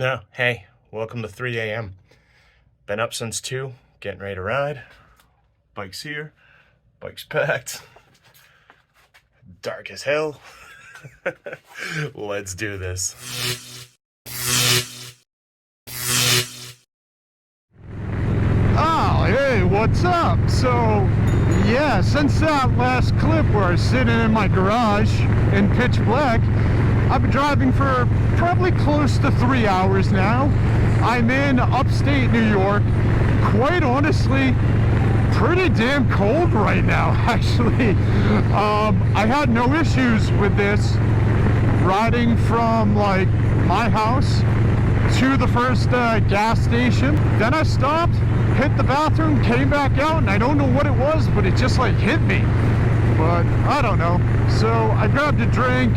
No, hey, welcome to 3 a.m. Been up since 2, getting ready to ride. Bike's here, bike's packed. Dark as hell. Let's do this. Oh, hey, what's up? So, yeah, since that last clip where I was sitting in my garage in pitch black, I've been driving for probably close to 3 hours now. I'm in upstate New York. Quite honestly, pretty damn cold right now, actually. I had no issues with this riding from like my house to the first gas station. Then I stopped, hit the bathroom, came back out, and I don't know what it was, but it just like hit me. But I don't know. So I grabbed a drink,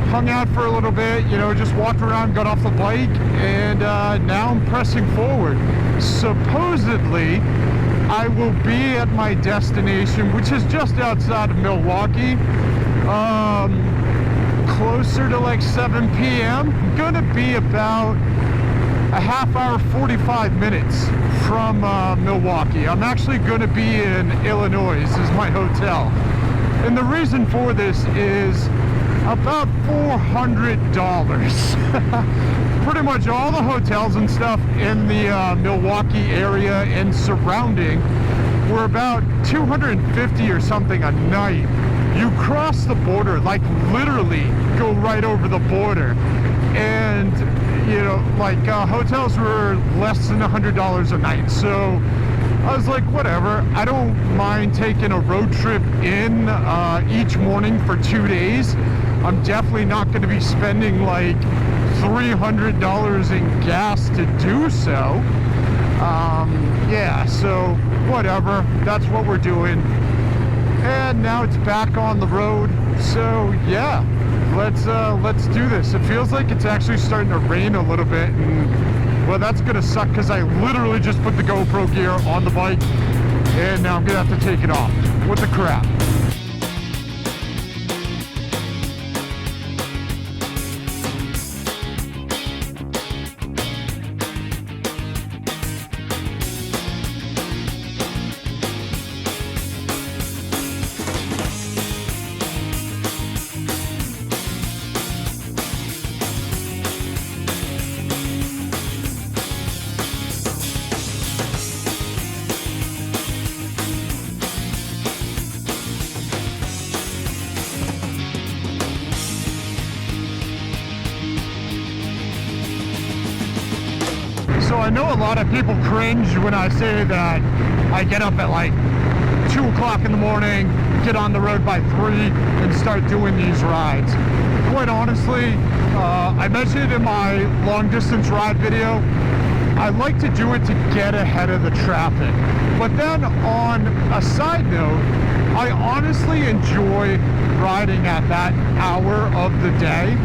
hung out for a little bit, you know, just walked around, got off the bike, and now I'm pressing forward. Supposedly, I will be at my destination, which is just outside of Milwaukee, closer to like 7 p.m. I'm gonna be about a half hour, 45 minutes from Milwaukee. I'm actually gonna be in Illinois. This is my hotel. And the reason for this is about $400. Pretty much all the hotels and stuff in the Milwaukee area and surrounding were about $250 or something a night. You cross the border, like literally go right over the border, and you know, like hotels were less than $100 a night. So I was like, whatever, I don't mind taking a road trip in each morning for 2 days. I'm definitely not going to be spending like $300 in gas to do so. Yeah, so whatever, that's what we're doing. And now it's back on the road. So yeah, let's do this. It feels like it's actually starting to rain a little bit, and well, that's gonna suck because I literally just put the GoPro gear on the bike and now I'm gonna have to take it off. What the crap? So I know a lot of people cringe when I say that I get up at like 2 o'clock in the morning, get on the road by 3, and start doing these rides. Quite honestly, I mentioned in my long distance ride video, I like to do it to get ahead of the traffic. But then on a side note, I honestly enjoy riding at that hour of the day.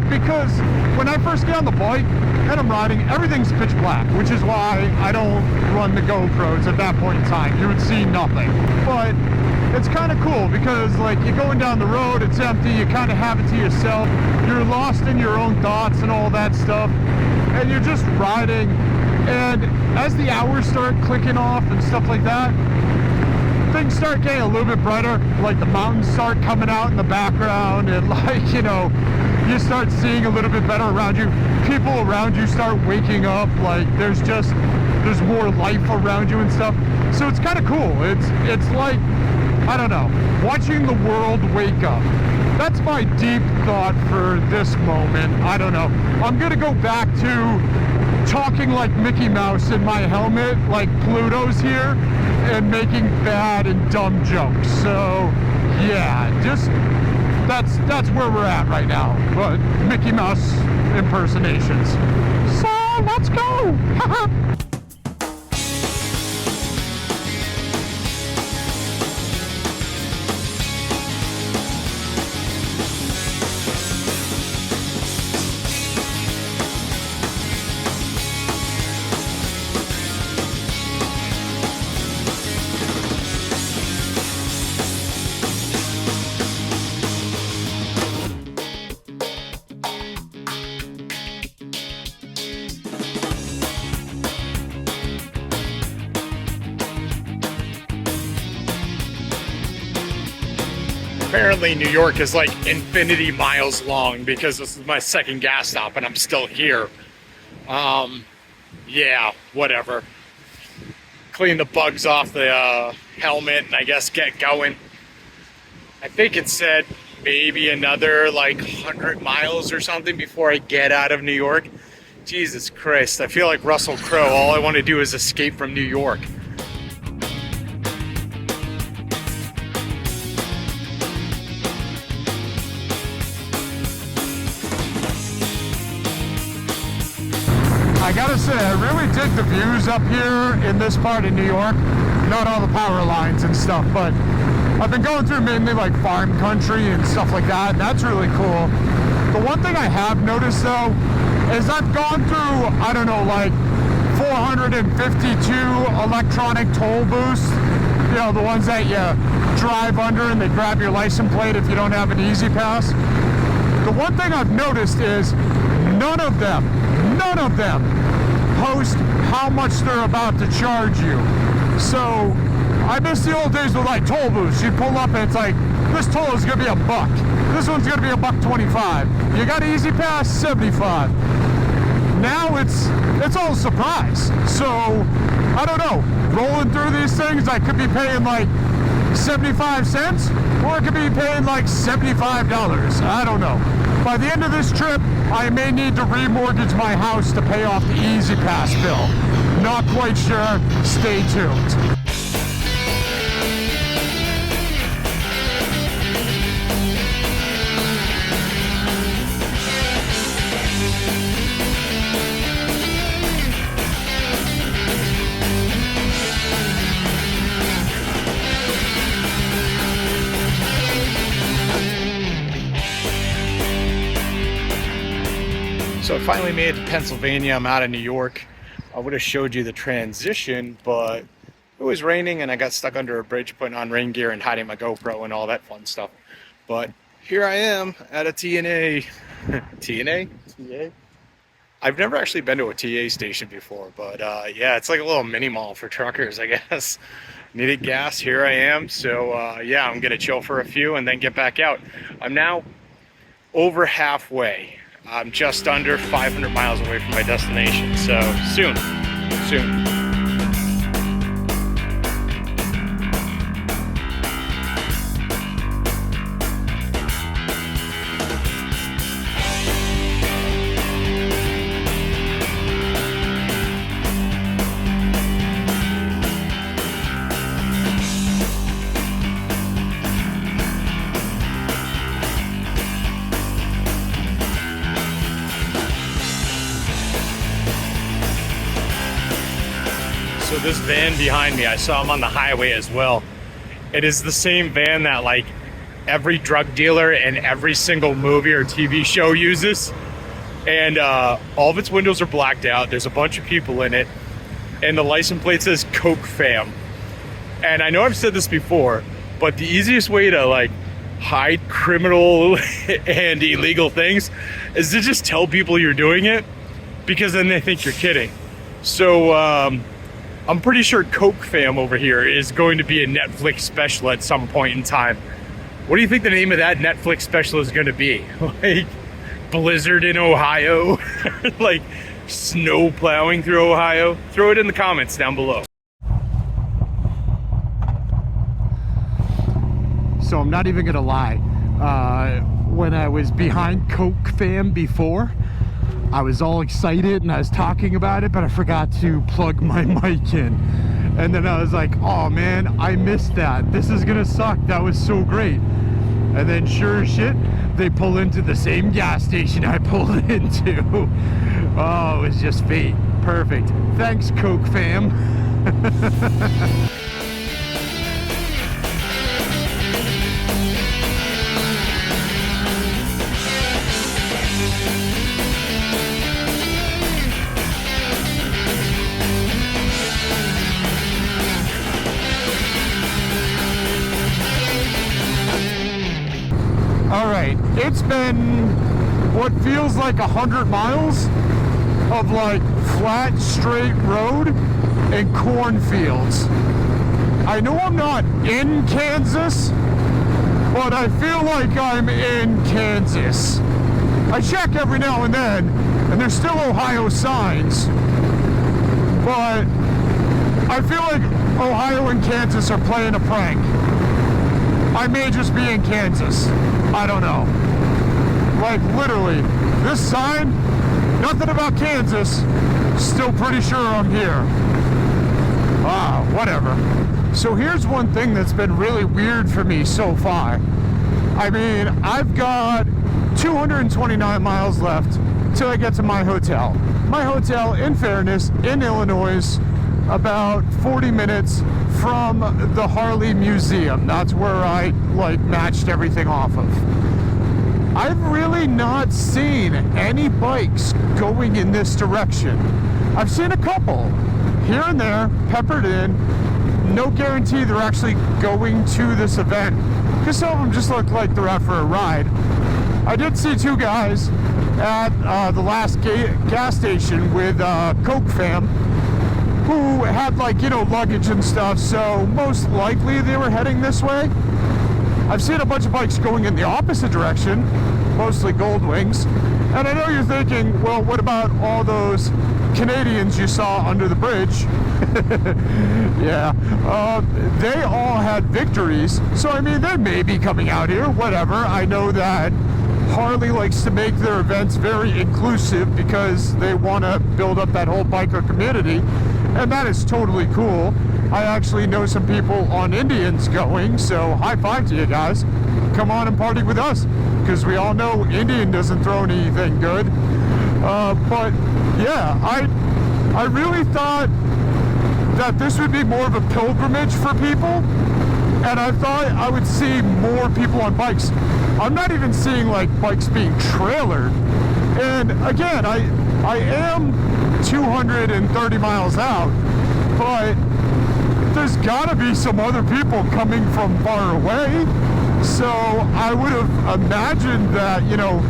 Because when I first get on the bike and I'm riding, everything's pitch black, which is why I don't run the GoPros at that point in time. You would see nothing. But it's kind of cool because like you're going down the road, it's empty, you kind of have it to yourself. You're lost in your own thoughts and all that stuff. And you're just riding. And as the hours start clicking off and stuff like that, things start getting a little bit brighter, like the mountains start coming out in the background, and like, you know, you start seeing a little bit better around you. People around you start waking up, like there's more life around you and stuff. So it's kind of cool. It's like, I don't know, watching the world wake up. That's my deep thought for this moment. I don't know. I'm gonna go back to talking like Mickey Mouse in my helmet, like Pluto's here, and making bad and dumb jokes. So yeah, just that's where we're at right now. But Mickey Mouse impersonations. So let's go. apparently New York is like infinity miles long because this is my second gas stop and I'm still here. Yeah, whatever. Clean the bugs off the helmet and I guess get going. I think it said maybe another like 100 miles or something before I get out of New York. Jesus Christ, I feel like Russell Crowe. All I want to do is escape from New York. I gotta say, I really dig the views up here in this part of New York. Not all the power lines and stuff, but I've been going through mainly like farm country and stuff like that, and that's really cool. The one thing I have noticed though, is I've gone through, I don't know, like 452 electronic toll booths. You know, the ones that you drive under and they grab your license plate if you don't have an easy pass. The one thing I've noticed is none of them post how much they're about to charge you. So I miss the old days with like toll booths. You pull up and it's like, this toll is gonna be $1. This one's gonna be $1.25. You got an easy pass, 75. Now it's all a surprise. So I don't know, rolling through these things, I could be paying like 75 cents or I could be paying like $75. I don't know. By the end of this trip, I may need to remortgage my house to pay off the Easy Pass bill. Not quite sure. Stay tuned. So I finally made it to Pennsylvania. I'm out of New York. I would have showed you the transition, but it was raining and I got stuck under a bridge putting on rain gear and hiding my GoPro and all that fun stuff. But here I am at a TNA. TNA? TA? I've never actually been to a TA station before, but yeah, it's like a little mini mall for truckers, I guess. Needed gas, here I am. So yeah, I'm gonna chill for a few and then get back out. I'm now over halfway. I'm just under 500 miles away from my destination, so soon. So this van behind me, I saw him on the highway as well. It is the same van that like every drug dealer in every single movie or TV show uses. And all of its windows are blacked out. There's a bunch of people in it. And the license plate says Coke Fam. And I know I've said this before, but the easiest way to like hide criminal and illegal things is to just tell people you're doing it, because then they think you're kidding. So I'm pretty sure Coke Fam over here is going to be a Netflix special at some point in time. What do you think the name of that Netflix special is going to be? Like Blizzard in Ohio? Like snow plowing through Ohio? Throw it in the comments down below. So I'm not even gonna lie, when I was behind Coke Fam before, I was all excited and I was talking about it, but I forgot to plug my mic in. And then I was like, oh man, I missed that. This is gonna suck. That was so great. And then sure as shit, they pull into the same gas station I pulled into. Oh, it was just fate. Perfect. Thanks, Coke Fam. Alright, it's been what feels like 100 miles of like flat, straight road and cornfields. I know I'm not in Kansas, but I feel like I'm in Kansas. I check every now and then, and there's still Ohio signs, but I feel like Ohio and Kansas are playing a prank. I may just be in Kansas. I don't know. Like, literally, this sign, nothing about Kansas, still pretty sure I'm here. Ah, whatever. So here's one thing that's been really weird for me so far. I mean, I've got 229 miles left till I get to my hotel. My hotel, in fairness, in Illinois, about 40 minutes from the Harley Museum. That's where I, like, matched everything off of. I've really not seen any bikes going in this direction. I've seen a couple here and there, peppered in. No guarantee they're actually going to this event, because some of them just look like they're out for a ride. I did see two guys at the last gas station with Coke fam who had, like, you know, luggage and stuff, so most likely they were heading this way. I've seen a bunch of bikes going in the opposite direction, mostly Gold Wings, and I know you're thinking, well, what about all those Canadians you saw under the bridge? Yeah, they all had victories, so I mean, they may be coming out here, whatever. I know that Harley likes to make their events very inclusive because they want to build up that whole biker community, and that is totally cool. I actually know some people on Indians going, so high five to you guys. Come on and party with us, because we all know Indian doesn't throw anything good. But yeah, I really thought that this would be more of a pilgrimage for people, and I thought I would see more people on bikes. I'm not even seeing, like, bikes being trailered. And again, I am 230 miles out, but there's gotta be some other people coming from far away. So I would have imagined that, you know,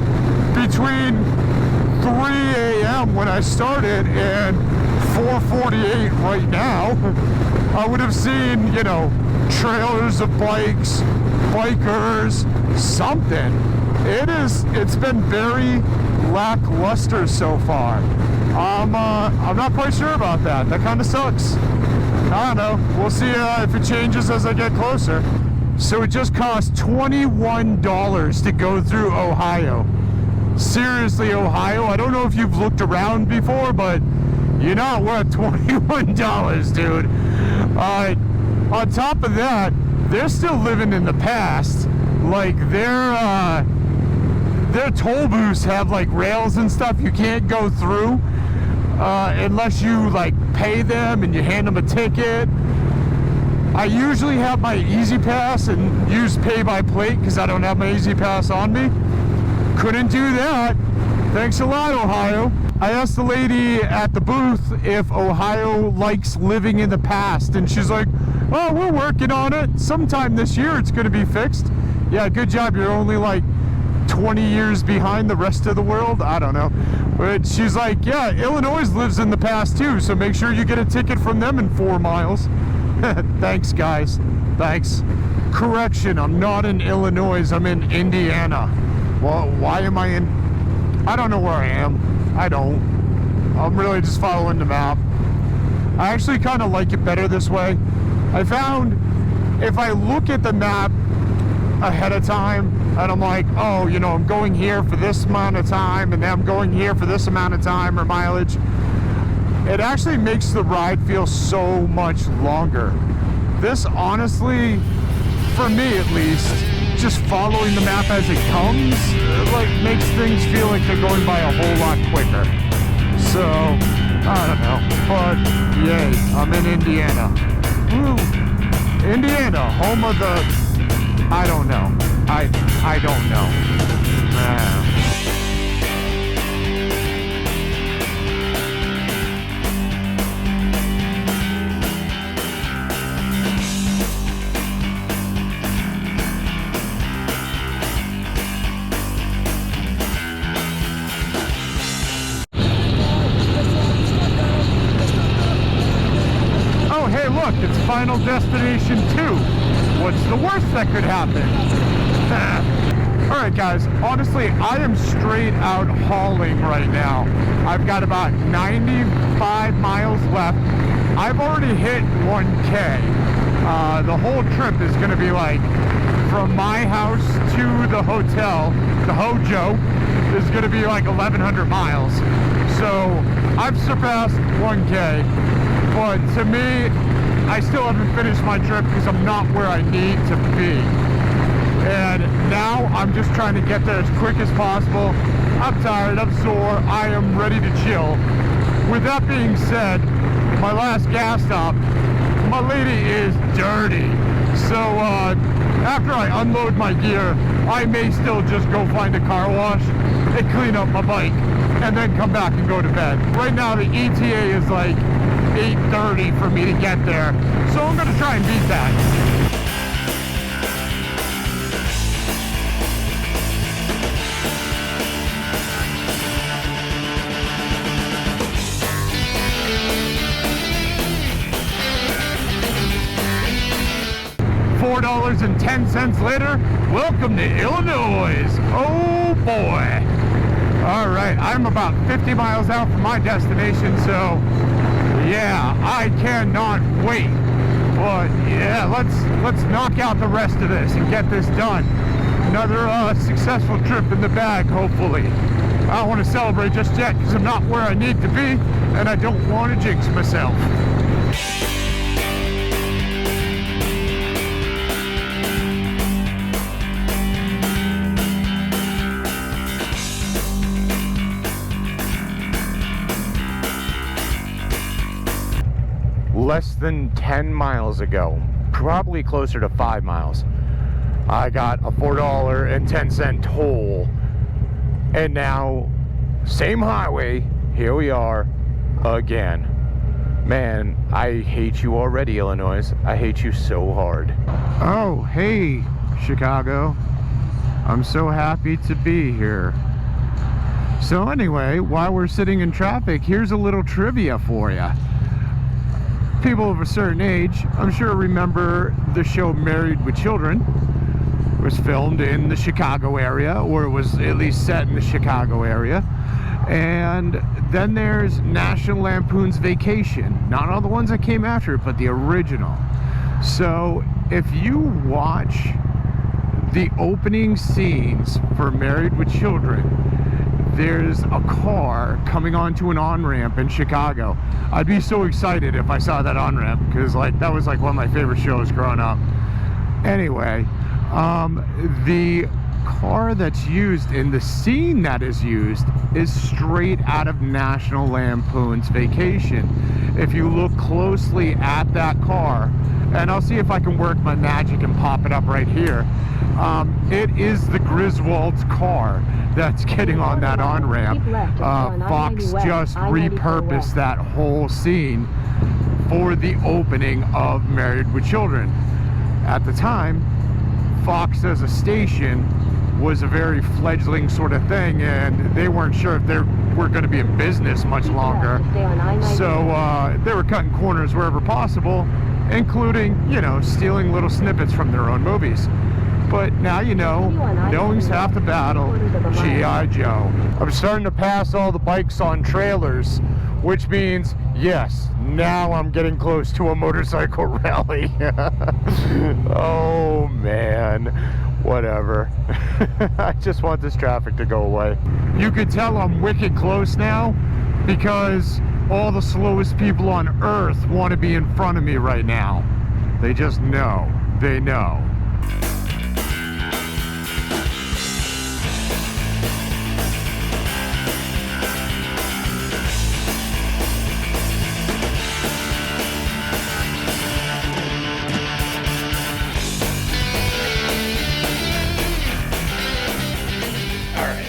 between 3 a.m. when I started and 4:48 right now, I would have seen, you know, trailers of bikes, bikers, something. It's been very lackluster so far. I'm not quite sure about that. That kind of sucks. I don't know. We'll see if it changes as I get closer. So it just cost $21 to go through Ohio. Seriously, Ohio, I don't know if you've looked around before, but you're not worth $21, dude. On top of that, they're still living in the past. Like, their toll booths have, like, rails and stuff you can't go through unless you, like, pay them and you hand them a ticket. I usually have my Easy Pass and use pay by plate because I don't have my Easy Pass on me. Couldn't do that. Thanks a lot, Ohio. I asked the lady at the booth if Ohio likes living in the past, and she's like, oh, we're working on it. Sometime this year it's going to be fixed. Yeah, good job. You're only like 20 years behind the rest of the world. I don't know. But she's like, yeah, Illinois lives in the past too, so make sure you get a ticket from them in 4 miles. Thanks, guys. Thanks. Correction, I'm not in Illinois. I'm in Indiana. Well, why am I in... I don't know where I am. I don't. I'm really just following the map. I actually kind of like it better this way. I found if I look at the map ahead of time and I'm like, oh, you know, I'm going here for this amount of time and then I'm going here for this amount of time or mileage, it actually makes the ride feel so much longer. This honestly, for me at least, just following the map as it comes, like, makes things feel like they're going by a whole lot quicker. So, I don't know, but yay, I'm in Indiana. Woo! Indiana, home of the... I don't know. I don't know. Hey, look, it's Final Destination 2. What's the worst that could happen? All right, guys, honestly, I am straight out hauling right now. I've got about 95 miles left. I've already hit 1K. The whole trip is going to be like from my house to the hotel, the Hojo, is going to be like 1,100 miles. So I've surpassed 1K, but to me, I still haven't finished my trip because I'm not where I need to be. And now I'm just trying to get there as quick as possible. I'm tired, I'm sore, I am ready to chill. With that being said, my last gas stop, my lady is dirty. So after I unload my gear, I may still just go find a car wash and clean up my bike and then come back and go to bed. Right now the ETA is like 8:30 for me to get there. So I'm gonna try and beat that. $4.10 later, welcome to Illinois. Oh boy. All right, I'm about 50 miles out from my destination, so yeah, I cannot wait. But yeah, let's knock out the rest of this and get this done. Another successful trip in the bag, hopefully. I don't want to celebrate just yet because I'm not where I need to be, and I don't want to jinx myself. Less than 10 miles ago, probably closer to 5 miles, I got a $4.10 toll, and now same highway, here we are again. Man, I hate you already, Illinois. I hate you so hard. Oh, hey, Chicago. I'm so happy to be here. So anyway, while we're sitting in traffic, here's a little trivia for you. People of a certain age, I'm sure, remember the show Married with Children. It was filmed in the Chicago area, or it was at least set in the Chicago area. And then there's National Lampoon's Vacation. Not all the ones that came after it, but the original. So if you watch the opening scenes for Married with Children, there's a car coming onto an on-ramp in Chicago. I'd be so excited if I saw that on-ramp, because like that was like one of my favorite shows growing up. Anyway, the car that's used in the scene that is used is straight out of National Lampoon's Vacation. If you look closely at that car, and I'll see if I can work my magic and pop it up right here, it is the Griswold's car that's getting on that on-ramp. Fox just repurposed that whole scene for the opening of Married with Children. At the time, Fox as a station was a very fledgling sort of thing, and they weren't sure if they were going to be in business much longer. So they were cutting corners wherever possible, including, you know, stealing little snippets from their own movies. But now you know, knowing's half the battle. G.I. Joe. I'm starting to pass all the bikes on trailers, which means, yes, now I'm getting close to a motorcycle rally. Oh man, whatever. I just want this traffic to go away. You could tell I'm wicked close now because all the slowest people on earth want to be in front of me right now. They just know. They know.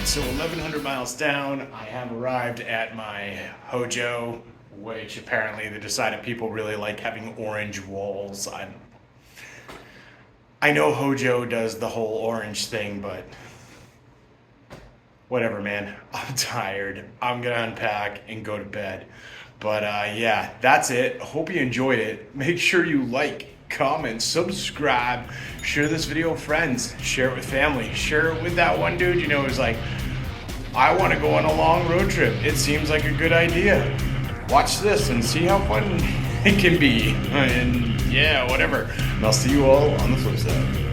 So 1,100 miles down, I have arrived at my Hojo, which apparently they decided people really like having orange walls. I know Hojo does the whole orange thing, but whatever, man. I'm tired. I'm gonna unpack and go to bed. But yeah, that's it. Hope you enjoyed it. Make sure you like, comment, subscribe, share this video with friends, share it with family, share it with that one dude you know who's like, I want to go on a long road trip. It seems like a good idea. Watch this and see how fun it can be. And yeah, whatever. And I'll see you all on the flip side.